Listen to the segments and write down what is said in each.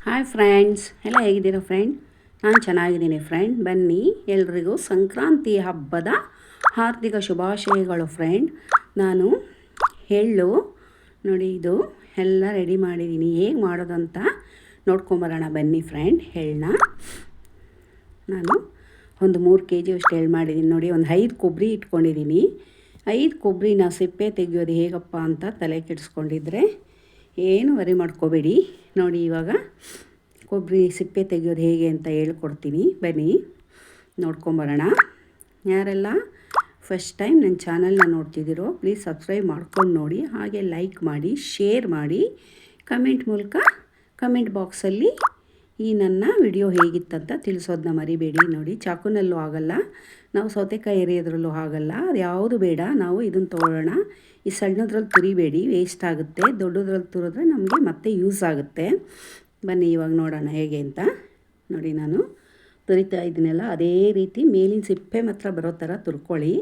Hi friends, ಎಲ್ಲ ಹೇಗಿದ್ದೀರಾ friend? ನಾನು ಚೆನ್ನಾಗಿದ್ದೀನಿ ಫ್ರೆಂಡ್. ಬನ್ನಿ, ಎಲ್ರಿಗೂ ಸಂಕ್ರಾಂತಿ ಹಬ್ಬದ ಹಾರ್ದಿಕ ಶುಭಾಶಯಗಳು ಫ್ರೆಂಡ್. ನಾನು ಎಳ್ಳು ನೋಡಿ, ಇದು ಎಲ್ಲ ರೆಡಿ ಮಾಡಿದ್ದೀನಿ. ಹೇಗೆ ಮಾಡೋದಂತ ನೋಡ್ಕೊಂಬರೋಣ ಬನ್ನಿ ಫ್ರೆಂಡ್. ಎಳ್ಳನ್ನ ನಾನು ಒಂದು 3 kg ಅಷ್ಟು ಎಳ್ಳು ಮಾಡಿದ್ದೀನಿ. ನೋಡಿ, ಒಂದು 5 ಕೊಬ್ಬರಿ ಇಟ್ಕೊಂಡಿದ್ದೀನಿ. 5 ಕೊಬ್ಬರಿನ ಸಿಪ್ಪೆ ತೆಗೆಯೋದು ಹೇಗಪ್ಪ ಅಂತ ತಲೆ ಕೆಡಿಸ್ಕೊಂಡಿದ್ರೆ ಏನು ವರಿ ಮಾಡ್ಕೋಬೇಡಿ. ನೋಡಿ, ಇವಾಗ ಕೊಬ್ಬರಿ ಸಿಪ್ಪೆ ತೆಗೆಯೋದು ಹೇಗೆ ಅಂತ ಹೇಳ್ಕೊಡ್ತೀನಿ. ಬನ್ನಿ ನೋಡ್ಕೊಂಬರೋಣ. ಯಾರೆಲ್ಲ ಫಸ್ಟ್ ಟೈಮ್ ನನ್ನ ಚಾನಲ್ನ ನೋಡ್ತಿದ್ದೀರೋ ಪ್ಲೀಸ್ ಸಬ್ಸ್ಕ್ರೈಬ್ ಮಾಡ್ಕೊಂಡು ನೋಡಿ, ಹಾಗೆ ಲೈಕ್ ಮಾಡಿ, ಶೇರ್ ಮಾಡಿ, ಕಮೆಂಟ್ ಮೂಲಕ ಕಮೆಂಟ್ ಬಾಕ್ಸಲ್ಲಿ ಈ ನನ್ನ ವಿಡಿಯೋ ಹೇಗಿತ್ತಂತ ತಿಳಿಸೋದನ್ನ ಮರಿಬೇಡಿ. ನೋಡಿ, ಚಾಕುನಲ್ಲೂ ಆಗಲ್ಲ, ನಾವು ಸೌತೆಕಾಯಿ ಎರಿಯೋದ್ರಲ್ಲೂ ಆಗಲ್ಲ, ಅದು ಯಾವುದು ಬೇಡ. ನಾವು ಇದನ್ನು ತೊಗೊಳ್ಳೋಣ. ಈ ಸಣ್ಣದ್ರಲ್ಲಿ ತುರಿಬೇಡಿ, ವೇಸ್ಟ್ ಆಗುತ್ತೆ. ದೊಡ್ಡದ್ರಲ್ಲಿ ತುರಿದ್ರೆ ನಮಗೆ ಮತ್ತೆ ಯೂಸ್ ಆಗುತ್ತೆ. ಬನ್ನಿ ಇವಾಗ ನೋಡೋಣ ಹೇಗೆ ಅಂತ. ನೋಡಿ, ನಾನು ತುರಿತಾ ಇದ್ದೀನಲ್ಲ, ಅದೇ ರೀತಿ ಮೇಲಿನ ಸಿಪ್ಪೆ ಮಾತ್ರ ಬರೋ ಥರ ತುರ್ಕೊಳ್ಳಿ.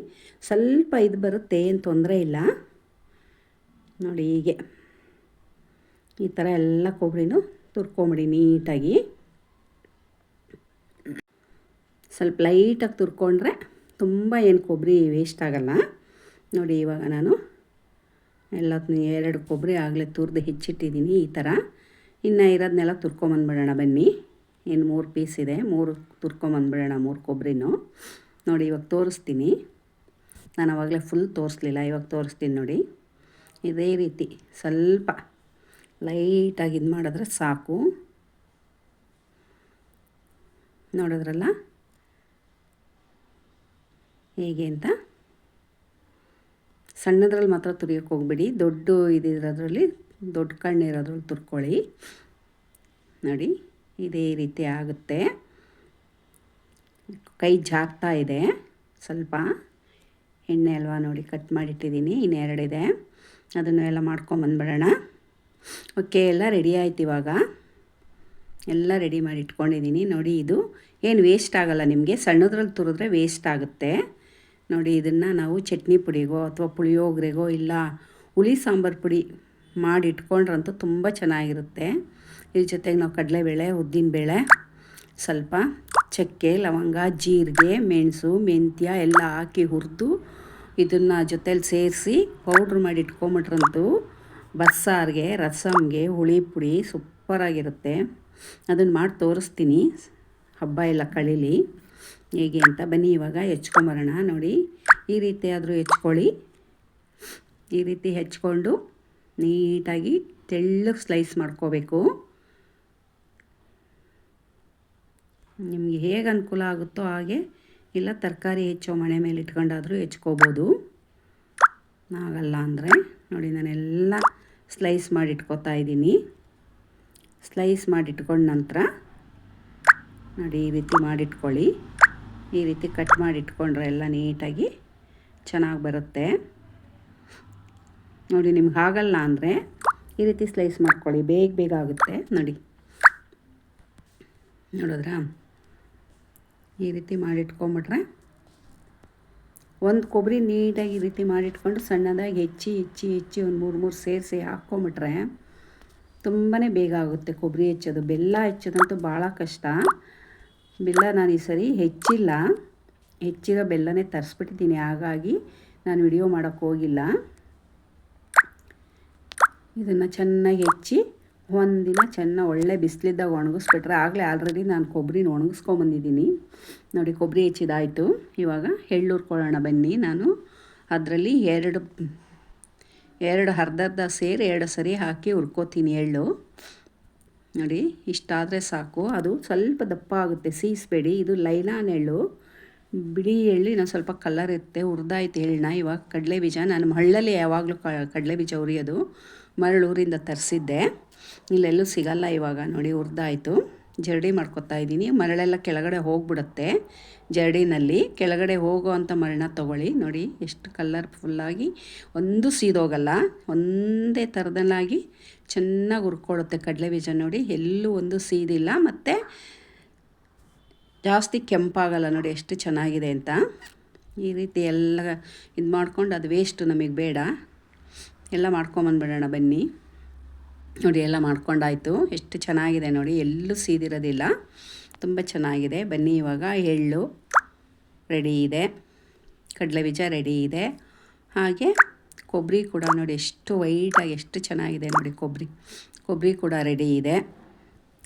ಸ್ವಲ್ಪ ಇದು ಬರುತ್ತೆ, ಏನು ತೊಂದರೆ ಇಲ್ಲ. ನೋಡಿ, ಹೀಗೆ ಈ ಥರ ಎಲ್ಲ ಕೊಬ್ಬರಿನೂ ತುರ್ಕೊಂಬಿಡಿ ನೀಟಾಗಿ. ಸ್ವಲ್ಪ ಲೈಟಾಗಿ ತುರ್ಕೊಂಡ್ರೆ ತುಂಬ ಏನು ಕೊಬ್ಬರಿ ವೇಸ್ಟ್ ಆಗಲ್ಲ. ನೋಡಿ, ಇವಾಗ ನಾನು ಎಲ್ಲ 2 ಕೊಬ್ಬರಿ ಆಗಲೇ ತುರಿದು ಹೆಚ್ಚಿಟ್ಟಿದ್ದೀನಿ. ಈ ಥರ ಇನ್ನು ಇರೋದನ್ನೆಲ್ಲ ತುರ್ಕೊಂಬಂದ್ಬಿಡೋಣ ಬನ್ನಿ. ಇನ್ನು 3 ಪೀಸ್ ಇದೆ, 3 ತುರ್ಕೊಂಬಂದ್ಬಿಡೋಣ, 3 ಕೊಬ್ಬರಿನೂ. ನೋಡಿ, ಇವಾಗ ತೋರಿಸ್ತೀನಿ. ನಾನು ಆವಾಗಲೇ ಫುಲ್ ತೋರಿಸ್ಲಿಲ್ಲ, ಇವಾಗ ತೋರಿಸ್ತೀನಿ. ನೋಡಿ, ಇದೇ ರೀತಿ ಸ್ವಲ್ಪ ಲೈಟಾಗಿ ಇದು ಮಾಡಿದ್ರೆ ಸಾಕು. ನೋಡಿದ್ರಲ್ಲ ಹೇಗೆ ಅಂತ. ಸಣ್ಣದ್ರಲ್ಲಿ ಮಾತ್ರ ತುರಿಯೋಕ್ಕೆ ಹೋಗ್ಬಿಡಿ, ದೊಡ್ಡ ಇದಿರೋದ್ರಲ್ಲಿ, ದೊಡ್ಡ ಕಣ್ಣಿರೋದ್ರಲ್ಲಿ ತುರ್ಕೊಳ್ಳಿ. ನೋಡಿ, ಇದೇ ರೀತಿ ಆಗುತ್ತೆ. ಕೈ ಜಾಗ್ತಾ ಇದೆ, ಸ್ವಲ್ಪ ಎಣ್ಣೆ ಅಲ್ವಾ. ನೋಡಿ, ಕಟ್ ಮಾಡಿಟ್ಟಿದ್ದೀನಿ, ಇನ್ನು 2 ಇದೆ, ಅದನ್ನು ಎಲ್ಲ ಮಾಡ್ಕೊಂಬಂದ್ಬಿಡೋಣ. ಓಕೆ, ಎಲ್ಲ ರೆಡಿ ಆಯ್ತು. ಇವಾಗ ಎಲ್ಲ ರೆಡಿ ಮಾಡಿ ಇಟ್ಕೊಂಡಿದ್ದೀನಿ. ನೋಡಿ, ಇದು ಏನು ವೇಸ್ಟ್ ಆಗೋಲ್ಲ ನಿಮಗೆ, ಸಣ್ಣದ್ರಲ್ಲಿ ತುರಿದ್ರೆ ವೇಸ್ಟ್ ಆಗುತ್ತೆ. ನೋಡಿ, ಇದನ್ನು ನಾವು ಚಟ್ನಿ ಪುಡಿಗೋ ಅಥವಾ ಪುಳಿಯೋಗರೆಗೋ ಇಲ್ಲ ಹುಳಿ ಸಾಂಬಾರು ಪುಡಿ ಮಾಡಿ ಇಟ್ಕೊಂಡ್ರಂತೂ ತುಂಬ ಚೆನ್ನಾಗಿರುತ್ತೆ. ಇದ್ರ ಜೊತೆಗೆ ನಾವು ಕಡಲೆಬೇಳೆ, ಉದ್ದಿನಬೇಳೆ, ಸ್ವಲ್ಪ ಚಕ್ಕೆ, ಲವಂಗ, ಜೀರಿಗೆ, ಮೆಣಸು, ಮೆಂತ್ಯ ಎಲ್ಲ ಹಾಕಿ ಹುರಿದು ಇದನ್ನು ಜೊತೇಲಿ ಸೇರಿಸಿ ಪೌಡ್ರ್ ಮಾಡಿ ಇಟ್ಕೊಂಬಿಟ್ರಂತೂ ಬಸ್ಸಾರಿಗೆ, ರಸಮ್ಗೆ, ಹುಳಿ ಪುಡಿ ಸೂಪರಾಗಿರುತ್ತೆ. ಅದನ್ನು ಮಾಡಿ ತೋರಿಸ್ತೀನಿ, ಹಬ್ಬ ಎಲ್ಲ ಕಳೀಲಿ ಹೇಗೆ ಅಂತ. ಬನ್ನಿ ಇವಾಗ ಹೆಚ್ಕೊಂಬರೋಣ. ನೋಡಿ, ಈ ರೀತಿ ಆದರೂ ಹೆಚ್ಕೊಳ್ಳಿ. ಈ ರೀತಿ ಹೆಚ್ಕೊಂಡು ನೀಟಾಗಿ ತೆಳ್ಳಗೆ ಸ್ಲೈಸ್ ಮಾಡ್ಕೋಬೇಕು. ನಿಮಗೆ ಹೇಗೆ ಅನುಕೂಲ ಆಗುತ್ತೋ ಹಾಗೆ, ಇಲ್ಲ ತರಕಾರಿ ಹೆಚ್ಚೋ ಮಣೆ ಮೇಲೆ ಇಟ್ಕೊಂಡಾದರೂ ಹೆಚ್ಕೋಬೋದು. ಆಗಲ್ಲ ಅಂದರೆ ನೋಡಿ, ನಾನೆಲ್ಲ ಸ್ಲೈಸ್ ಮಾಡಿ ಇಟ್ಕೋತಾ ಇದ್ದೀನಿ. ಸ್ಲೈಸ್ ಮಾಡಿಟ್ಕೊಂಡ ನಂತರ ನೋಡಿ, ಈ ರೀತಿ ಮಾಡಿಟ್ಕೊಳ್ಳಿ. ಈ ರೀತಿ ಕಟ್ ಮಾಡಿಟ್ಕೊಂಡ್ರೆ ಎಲ್ಲ ನೀಟಾಗಿ ಚೆನ್ನಾಗಿ ಬರುತ್ತೆ. ನೋಡಿ, ನಿಮ್ಗೆ ಆಗಲ್ಲ ಅಂದರೆ ಈ ರೀತಿ ಸ್ಲೈಸ್ ಮಾಡ್ಕೊಳ್ಳಿ, ಬೇಗ ಆಗುತ್ತೆ. ನೋಡಿ, ನೋಡಿದ್ರಾ? ಈ ರೀತಿ ಮಾಡಿಟ್ಕೊಂಬಿಟ್ರೆ, ಒಂದು ಕೊಬ್ಬರಿ ನೀಟಾಗಿ ಈ ರೀತಿ ಮಾಡಿಟ್ಕೊಂಡು ಸಣ್ಣದಾಗಿ ಹೆಚ್ಚಿ ಒಂದು 3 ಸೇರಿಸಿ ಹಾಕ್ಕೊಂಬಿಟ್ರೆ ತುಂಬಾ ಬೇಗ ಆಗುತ್ತೆ ಕೊಬ್ಬರಿ ಹೆಚ್ಚೋದು. ಬೆಲ್ಲ ಹೆಚ್ಚೋದಂತೂ ಭಾಳ ಕಷ್ಟ. ಬೆಲ್ಲ ನಾನು ಈ ಸರಿ ಹೆಚ್ಚಿರೋ ಬೆಲ್ಲನೇ ತರಿಸ್ಬಿಟ್ಟಿದ್ದೀನಿ, ಹಾಗಾಗಿ ನಾನು ವಿಡಿಯೋ ಮಾಡೋಕ್ಕೆ ಹೋಗಿಲ್ಲ. ಇದನ್ನು ಚೆನ್ನಾಗಿ ಹೆಚ್ಚಿ ಒಂದಿನ ಚೆನ್ನಾಗಿ ಒಳ್ಳೆ ಬಿಸಿಲಿದ್ದಾಗ ಒಣಗಿಸ್ಬಿಟ್ರೆ, ಆಗಲೇ ಆಲ್ರೆಡಿ ನಾನು ಕೊಬ್ಬರಿನ ಒಣಗಿಸ್ಕೊಂಬಂದಿದ್ದೀನಿ. ನೋಡಿ, ಕೊಬ್ಬರಿ ಹೆಚ್ಚಿದಾಯಿತು. ಇವಾಗ ಎಳ್ಳು ಹುರ್ಕೊಳ್ಳೋಣ ಬನ್ನಿ. ನಾನು ಅದರಲ್ಲಿ 2 ಅರ್ಧ ಸೇರಿ 2 ಸರಿ ಹಾಕಿ ಹುರ್ಕೋತೀನಿ ಎಳ್ಳು. ನೋಡಿ, ಇಷ್ಟಾದರೆ ಸಾಕು. ಅದು ಸ್ವಲ್ಪ ದಪ್ಪ ಆಗುತ್ತೆ, ಸೀಸ್ಬೇಡಿ. ಇದು ಲೈಲಾನ್ ಎಳ್ಳು, ಬಿಳಿ ಎಳ್ಳು ಇನ್ನೊಂದು ಸ್ವಲ್ಪ ಕಲರ್ ಇರುತ್ತೆ. ಹುರಿದಾಯ್ತು ಎಳ್ಳನ್ನ. ಇವಾಗ ಕಡಲೆಬೀಜ, ನಾನು ಮರಳಲ್ಲಿ ಯಾವಾಗಲೂ ಕಡಲೆಬೀಜ ಹುರಿಯೋದು, ಮರಳೂರಿಂದ ತರಿಸಿದ್ದೆ, ಇಲ್ಲೆಲ್ಲೂ ಸಿಗಲ್ಲ ಇವಾಗ. ನೋಡಿ, ಹುರಿದಾಯ್ತು. ಜರಡಿ ಮಾಡ್ಕೊತಾ ಇದ್ದೀನಿ. ಮರಳೆಲ್ಲ ಕೆಳಗಡೆ ಹೋಗಿಬಿಡುತ್ತೆ ಜರಡಿನಲ್ಲಿ. ಕೆಳಗಡೆ ಹೋಗೋ ಅಂಥ ಮರಳನ್ನ ತೊಗೊಳ್ಳಿ. ನೋಡಿ, ಎಷ್ಟು ಕಲರ್ಫುಲ್ಲಾಗಿ, ಒಂದು ಸೀದೋಗಲ್ಲ, ಒಂದೇ ಥರದಲ್ಲಾಗಿ ಚೆನ್ನಾಗಿ ಹುರ್ಕೊಳ್ಳುತ್ತೆ ಕಡಲೆಬೀಜ. ನೋಡಿ, ಎಲ್ಲೂ ಒಂದು ಸೀದಿಲ್ಲ, ಮತ್ತು ಜಾಸ್ತಿ ಕೆಂಪಾಗಲ್ಲ. ನೋಡಿ ಎಷ್ಟು ಚೆನ್ನಾಗಿದೆ ಅಂತ. ಈ ರೀತಿ ಎಲ್ಲ ಇದು ಮಾಡ್ಕೊಂಡು, ಅದು ವೇಸ್ಟು ನಮಗೆ ಬೇಡ, ಎಲ್ಲ ಮಾಡ್ಕೊಂಬಂದ್ಬಿಡೋಣ ಬನ್ನಿ. ನೋಡಿ ಎಲ್ಲ ಮಾಡ್ಕೊಂಡಾಯಿತು. ಎಷ್ಟು ಚೆನ್ನಾಗಿದೆ ನೋಡಿ, ಎಲ್ಲೂ ಸೀದಿರೋದಿಲ್ಲ, ತುಂಬ ಚೆನ್ನಾಗಿದೆ. ಬನ್ನಿ ಇವಾಗ ಎಳ್ಳು ರೆಡಿ ಇದೆ, ಕಡಲೆ ಬೀಜ ರೆಡಿ ಇದೆ, ಹಾಗೆ ಕೊಬ್ಬರಿ ಕೂಡ ನೋಡಿ ಎಷ್ಟು ವೈಟಾಗಿ ಎಷ್ಟು ಚೆನ್ನಾಗಿದೆ ನೋಡಿ. ಕೊಬ್ಬರಿ ಕೂಡ ರೆಡಿ ಇದೆ,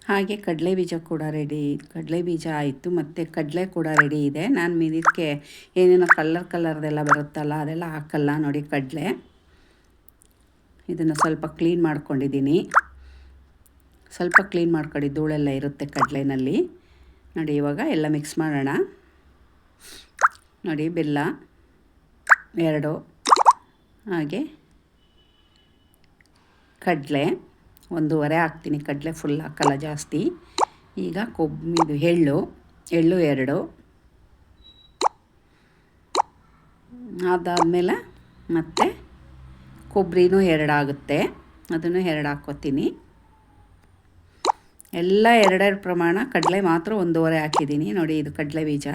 ಹಾಗೆ ಕಡಲೆ ಬೀಜ ಕೂಡ ರೆಡಿ. ಕಡಲೆ ಬೀಜ ಆಯಿತು, ಮತ್ತು ಕಡಲೆ ಕೂಡ ರೆಡಿ ಇದೆ. ನಾನು ಇದಕ್ಕೆ ಏನೇನೋ ಕಲರ್ದೆಲ್ಲ ಬರುತ್ತಲ್ಲ ಅದೆಲ್ಲ ಹಾಕಲ್ಲ ನೋಡಿ. ಕಡಲೆ ಇದನ್ನು ಸ್ವಲ್ಪ ಕ್ಲೀನ್ ಮಾಡ್ಕೊಂಡಿದ್ದೀನಿ, ಸ್ವಲ್ಪ ಕ್ಲೀನ್ ಮಾಡ್ಕೊಳ್ಳಿ, ಧೂಳೆಲ್ಲ ಇರುತ್ತೆ ಕಡಲೆನಲ್ಲಿ ನೋಡಿ. ಇವಾಗ ಎಲ್ಲ ಮಿಕ್ಸ್ ಮಾಡೋಣ ನೋಡಿ. ಬೆಲ್ಲ 2, ಹಾಗೆ ಕಡಲೆ 1.5 ಹಾಕ್ತೀನಿ, ಕಡಲೆ ಫುಲ್ ಹಾಕಲ್ಲ ಜಾಸ್ತಿ. ಈಗ ಇದು ಎಳ್ಳು 2, ಅದಾದಮೇಲೆ ಮತ್ತು ಕೊಬ್ಬರಿನೂ 2 ಆಗುತ್ತೆ, ಅದನ್ನು 2 ಹಾಕ್ಕೋತೀನಿ. ಎಲ್ಲ 2 ಪ್ರಮಾಣ. ಕಡಲೆ ಮಾತ್ರ 1.5 ಹಾಕಿದ್ದೀನಿ ನೋಡಿ. ಇದು ಕಡಲೆ ಬೀಜ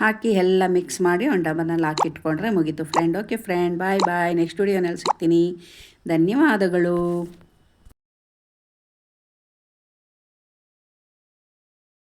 ಹಾಕಿ ಎಲ್ಲ ಮಿಕ್ಸ್ ಮಾಡಿ ಒಂದು ಡಬ್ಬನಲ್ಲಿ ಹಾಕಿಟ್ಕೊಂಡ್ರೆ ಮುಗೀತು ಫ್ರೆಂಡ್. ಓಕೆ ಫ್ರೆಂಡ್, ಬಾಯ್ ಬಾಯ್. ನೆಕ್ಸ್ಟ್ ವಿಡಿಯೋನಲ್ಲಿ ಸಿಗ್ತೀನಿ. ಧನ್ಯವಾದಗಳು.